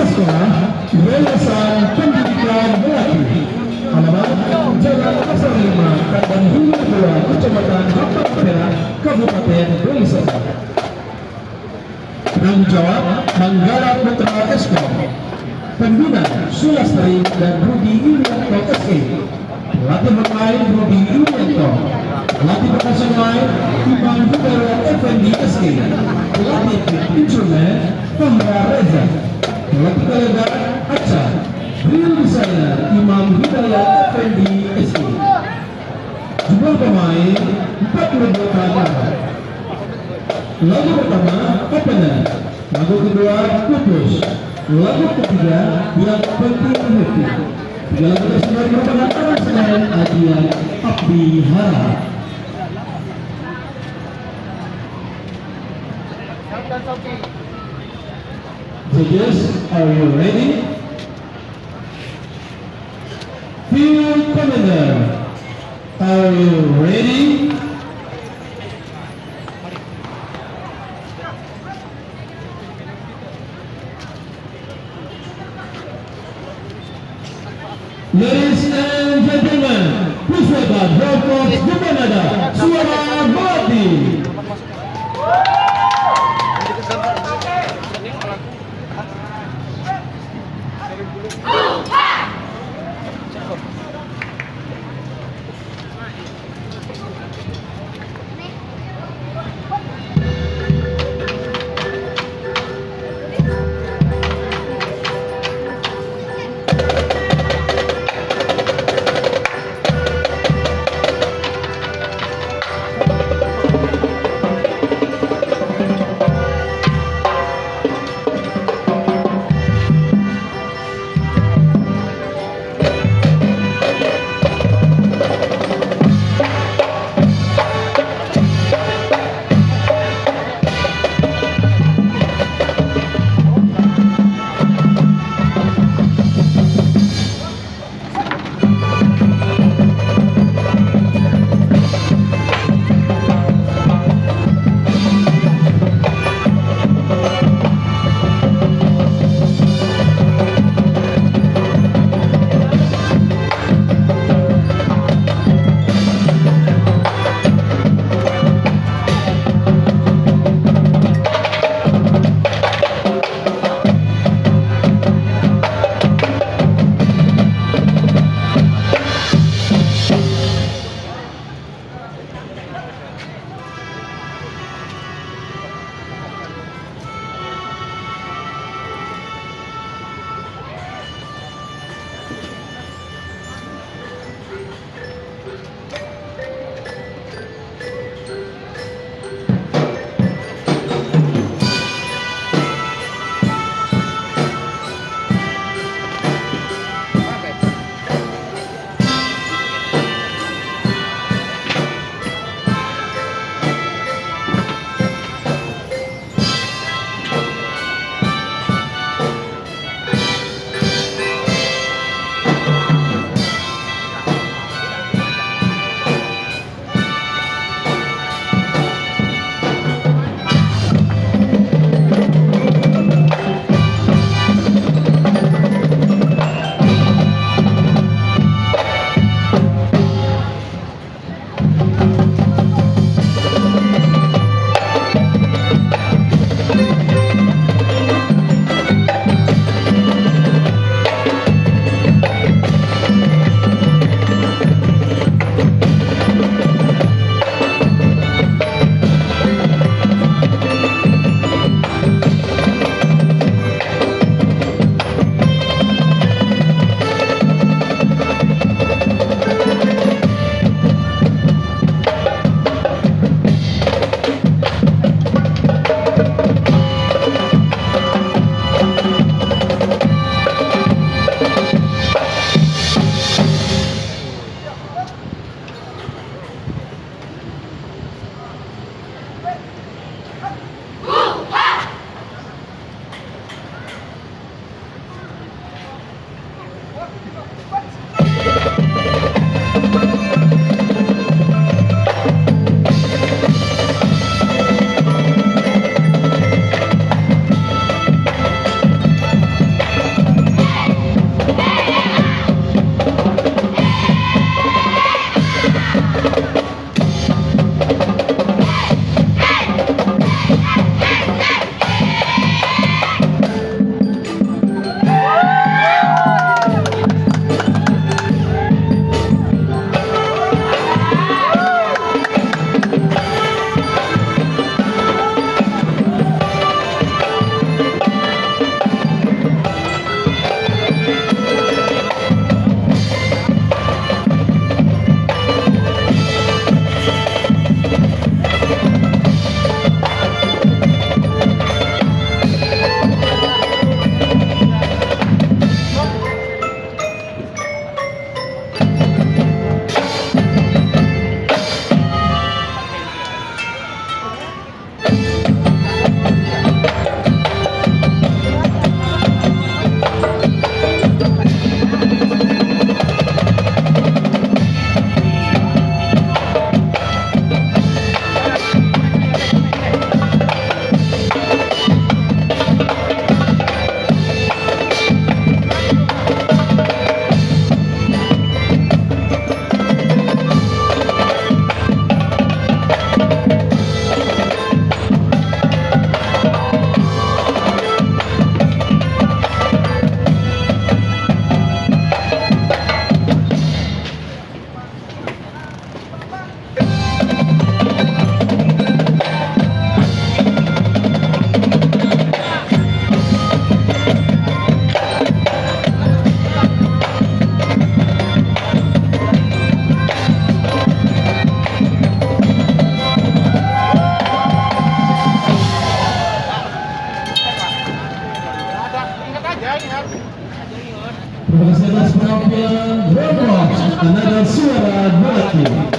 Sekolah Yayasan Pendidikan Melati, alamat Jalan Pasar 5, Kandang Hulu 2, Kecamatan Hampang Perak, Kabupaten Belitung. Penanggung jawab Manggala Putra Eskom, Pembina Sulastri dan Rudi Yulianto SE, pelatih bermain Rudi Yulianto, pelatih perkasa main Iman Hidayat Effendi SE, pelatih instrumen Fahra Reza, pelatih gelegar Idca, drill designer Imam Hidayat Effendi SE. Jumlah pemain 42 orang. Lagu pertama opener, lagu kedua pupus, lagu ketiga yang penting happy. Tiga lagu tersebut merupakan aransemen Adian Abdi Hara. Judges, are you ready? Field commander, are you ready? Ladies and gentlemen, please welcome Broadcast Gema Suara Melati. Terima kasih atas penampilan Roblox tenaga suara Melati.